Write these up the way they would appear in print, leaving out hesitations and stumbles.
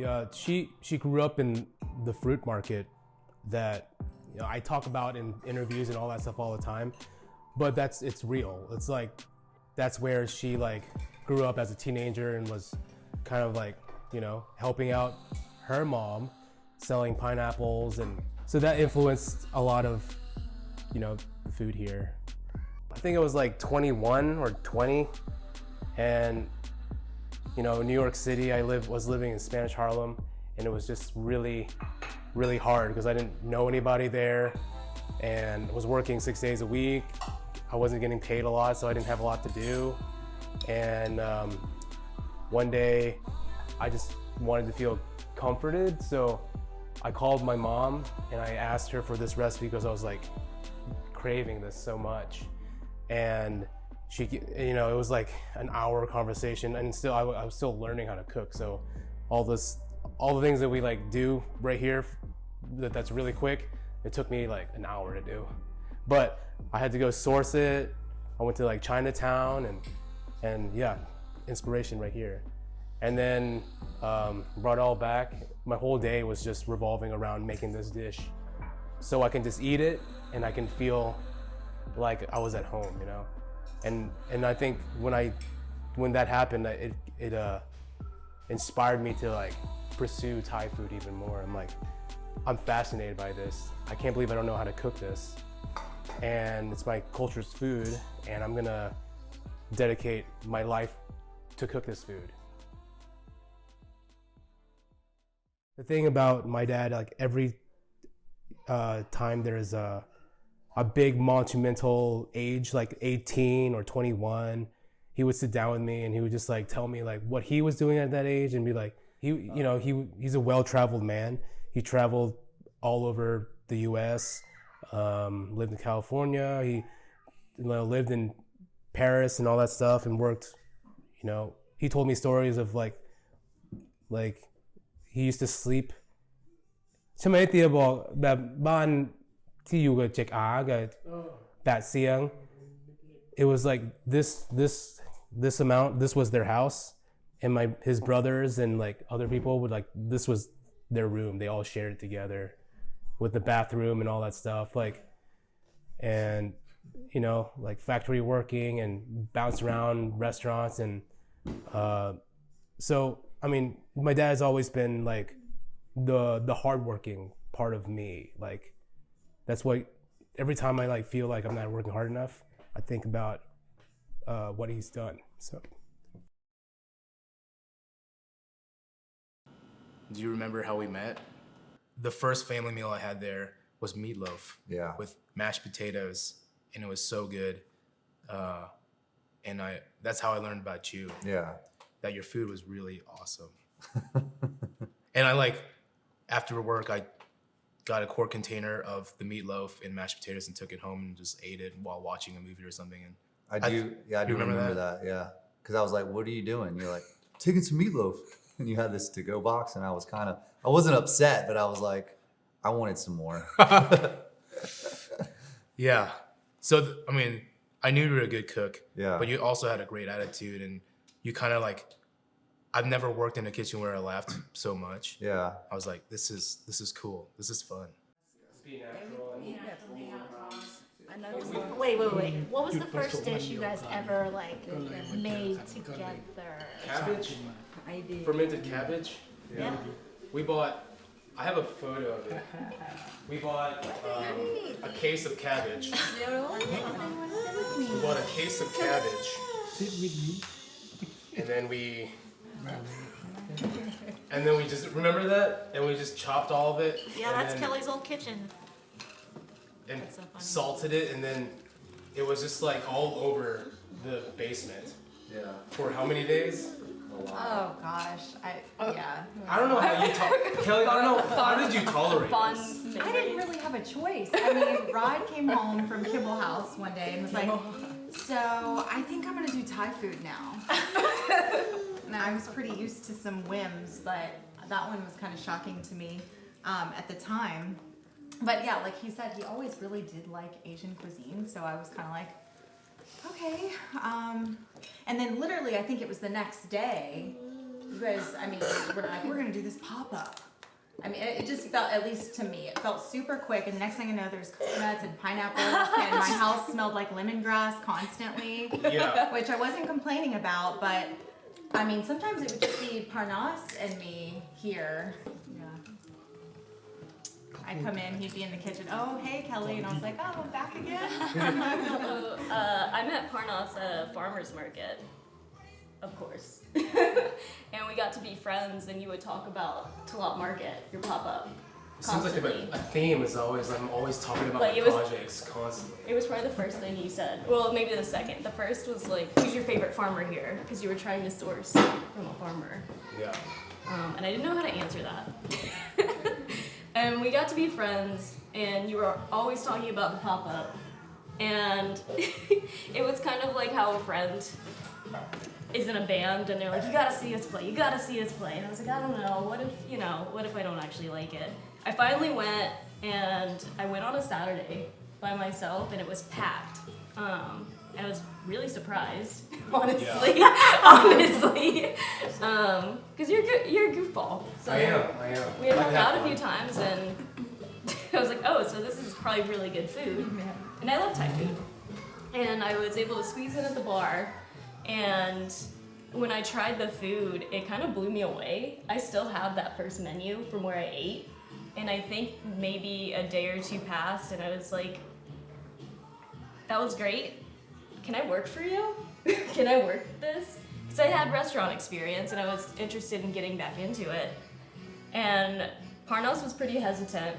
Yeah, she grew up in the fruit market that I talk about in interviews and all that stuff all the time, but it's real. It's like that's where she like grew up as a teenager and was kind of like helping out her mom selling pineapples, and so that influenced a lot of the food here. I think it was like 21 or 20, and New York City, was living in Spanish Harlem, and it was just really, really hard because I didn't know anybody there and was working 6 days a week. I wasn't getting paid a lot, so I didn't have a lot to do. And one day I just wanted to feel comforted, so I called my mom and I asked her for this recipe because I was like craving this so much. And she, it was like an hour conversation, and still I was still learning how to cook. So all the things that we like do right here, that's really quick, it took me like an hour to do. But I had to go source it. I went to like Chinatown and yeah, inspiration right here. And then brought it all back. My whole day was just revolving around making this dish, so I can just eat it and I can feel like I was at home, And I think when that happened, it inspired me to like pursue Thai food even more. I'm fascinated by this. I can't believe I don't know how to cook this, and it's my culture's food, and I'm gonna dedicate my life to cook this food. The thing about my dad, like every time there is a big monumental age, like 18 or 21, he would sit down with me and he would just like tell me like what he was doing at that age, and be like, he's a well-traveled man. He traveled all over the U.S., lived in California. He lived in Paris and all that stuff, and worked. He told me stories of like he used to sleep ใช่ไหมเตียบอกแบบบ้านที่อยู่กับเจ็กอากับ8เสียง it was like this amount, this was their house, and his brothers and like other people would like, this was their room, they all shared it together with the bathroom and all that stuff, like, and like factory working and bounce around restaurants, and so I mean my dad's always been like the hardworking part of me. Like that's what, every time I like feel like I'm not working hard enough, I think about what he's done. So do you remember how we met? The first family meal I had there was meatloaf, with mashed potatoes, and it was so good. And that's how I learned about you. Yeah, that your food was really awesome. And I like, after work, I got a quart container of the meatloaf and mashed potatoes and took it home and just ate it while watching a movie or something. And I do remember that. Yeah, because I was like, "What are you doing?" You're like, "Taking some meatloaf," and you had this to-go box, and I was I wasn't upset, but I was like, I wanted some more. Yeah. So I mean, I knew you were a good cook. Yeah. But you also had a great attitude, and you kind of like. I've never worked in a kitchen where I laughed so much. Yeah. I was like, this is cool. This is fun. Be natural. Wait. What was the first dish you guys ever like made together? Cabbage. Fermented cabbage. Yeah. I have a photo of it. We bought a case of cabbage. We bought a case of cabbage. And then we just, remember that? And we just chopped all of it. Yeah, that's Kelly's old kitchen. And so salted it, and then it was just like all over the basement. Yeah. For how many days? Oh gosh, I don't know how you Kelly, I don't know, how did you tolerate this? I didn't really have a choice. I mean, Rod came home from Kibble House one day and was like, so I think I'm gonna do Thai food now. And I was pretty used to some whims, but that one was kind of shocking to me at the time. But yeah, like he said, he always really did like Asian cuisine, so I was kind of like, okay. And then literally, I think it was the next day, you guys, I mean, we're like, we're gonna do this pop-up. I mean, it just felt, at least to me, it felt super quick. And next thing you know, there's coconuts and pineapples, and my house smelled like lemongrass constantly. Yeah. Which I wasn't complaining about, but I mean, sometimes it would just be Parnas and me here. Yeah. I'd come in, he'd be in the kitchen. Oh, hey, Kelly, and I was like, oh, back again. So, I met Parnas at a farmer's market, of course. And we got to be friends, and you would talk about Talat Market, your pop-up, Seems like constantly. a theme is always, I'm always talking about Like, my it was- projects constantly. It was probably the first thing you said. Well, maybe the second. The first was like, who's your favorite farmer here? Because you were trying to source from a farmer. Yeah. And I didn't know how to answer that. And we got to be friends, and you were always talking about the pop-up. And it was kind of like how a friend is in a band, and they're like, you gotta see us play, you gotta see us play. And I was like, I don't know, what if I don't actually like it? I finally went, and I went on a Saturday by myself, and it was packed. I was really surprised, honestly. Honestly. Because you're a goofball. So I am. we had I hung have out a fun. few times, and I was like, oh, so this is probably really good food. And I love Thai food. And I was able to squeeze in at the bar, and when I tried the food, it kind of blew me away. I still have that first menu from where I ate, and I think maybe a day or two passed, and I was like, that was great. Can I work for you? Can I work this? Because I had restaurant experience, and I was interested in getting back into it. And Parnos was pretty hesitant.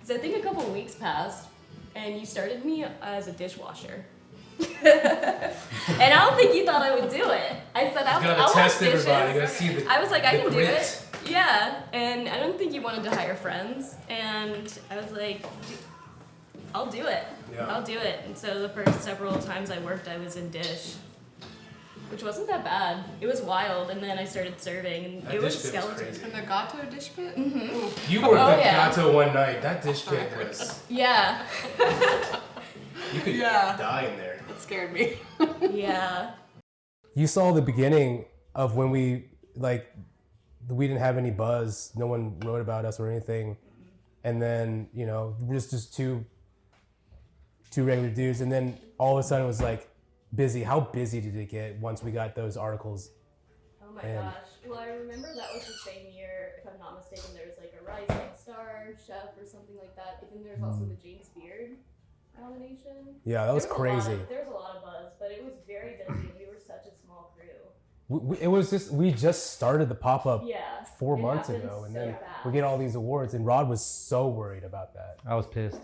So I think a couple weeks passed, and you started me as a dishwasher. And I don't think you thought I would do it. I said, You gotta I'll test wash dishes. everybody. You gotta see the I was like, I the can do grit. it. Yeah, and I don't think you wanted to hire friends, and I was like, I'll do it. Yeah. I'll do it. And so the first several times I worked, I was in dish, which wasn't that bad. It was wild, and then I started serving, and That it was dish pit was skeleton. crazy. From the gato dish pit? You worked Oh, at yeah. Gato one night. That dish pit was, Yeah, you could Yeah. die in there. It scared me. yeah. You saw the beginning of when we didn't have any buzz. No one wrote about us or anything. And then, we're just two regular dudes. And then all of a sudden it was like busy. How busy did it get once we got those articles? Oh my Man. gosh. Well, I remember that was the same year, if I'm not mistaken, there was like a Rising Star Chef or something like that. But then there's also the James Beard nomination. Yeah, that was There a lot crazy. of- There was a lot of buzz, but it was very busy, and we were such a small crew. We just started the pop-up Yeah. 4 it months happened ago. And so then fast. we get all these awards. And Rod was so worried about that. I was pissed.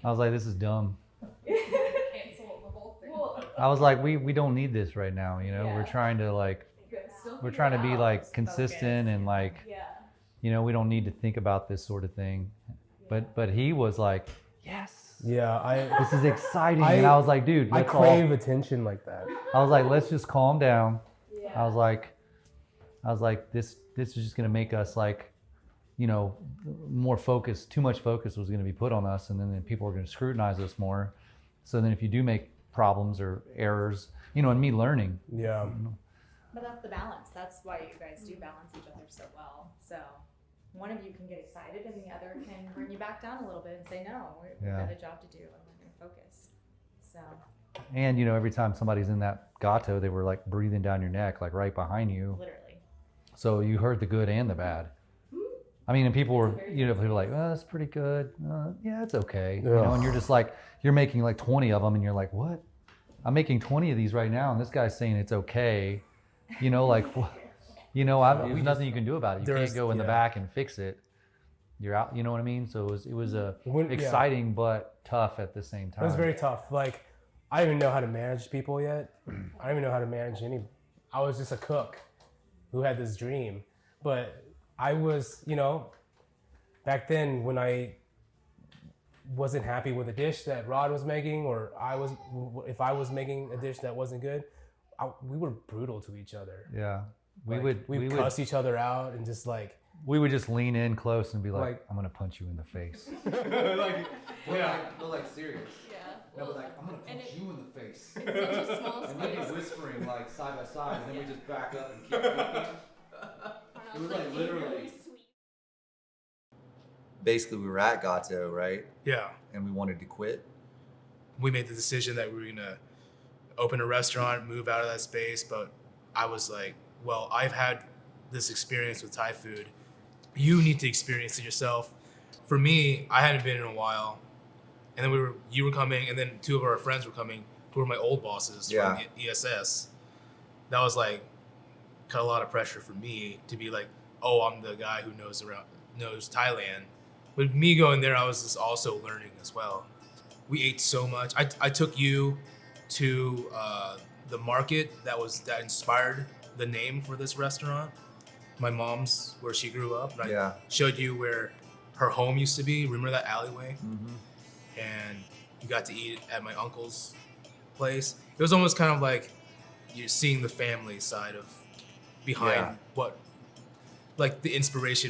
I was like, this is dumb. Cancel the whole thing. Well, I was like, we don't need this right now. Yeah. We're trying to still we're figure trying to it be out. like consistent and Yeah. we don't need to think about this sort of thing. But he was like, yes, Yeah, this is exciting. And I was like, dude, I let's crave attention like that. I was like, let's just calm down. Yeah. I was like, this is just gonna make us more focused. Too much focus was gonna be put on us, and then people are gonna scrutinize us more. So then, if you do make problems or errors, and me learning, Yeah. But that's the balance. That's why you guys do balance each other so well. So one of you can get excited and the other can bring you back down a little bit and say, no, we've Yeah. got a job to do and we're going to focus. So and every time somebody's in that gato, they were like breathing down your neck, like right behind you. Literally. So you heard the good and the bad. I mean, and people were, they were like, oh, that's pretty good. Yeah, it's okay. And you're just like, you're making like 20 of them, and you're like, what? I'm making 20 of these right now, and this guy's saying it's okay. There's nothing you can do about it. You can't go in the back and fix it. You're out. You know what I mean? So it was exciting but tough at the same time. It was very tough. Like, I don't even know how to manage people yet. I don't even know how to manage any. I was just a cook who had this dream. But I was, back then when I wasn't happy with a dish that Rod was making, or if I was making a dish that wasn't good, we were brutal to each other. Yeah. We would cuss each other out and just like. We would just lean in close and be like, Like- I'm going to punch you in the face. Like serious. Yeah. No, Well, but like, I'm gonna and punch it- you in the face. It's such a small And you'd be space. whispering like side by side, and then we just back up and keep walking. It was, like, literally- sweet. Basically, we were at Gato, right? Yeah. And we wanted to quit. We made the decision that we were gonna open a restaurant, move out of that space, but I was like, well, I've had this experience with Thai food. You need to experience it yourself. For me, I hadn't been in a while, and then you were coming, and then two of our friends were coming, who were my old bosses Yeah. from ESS. That was like cut a lot of pressure for me to be like, oh, I'm the guy who knows Thailand. But me going there, I was just also learning as well. We ate so much. I took you to the market that inspired the name for this restaurant. My mom's, where she grew up. And I showed you where her home used to be. Remember that alleyway? Mm-hmm. And you got to eat at my uncle's place. It was almost kind of like you're seeing the family side of behind what, like the inspiration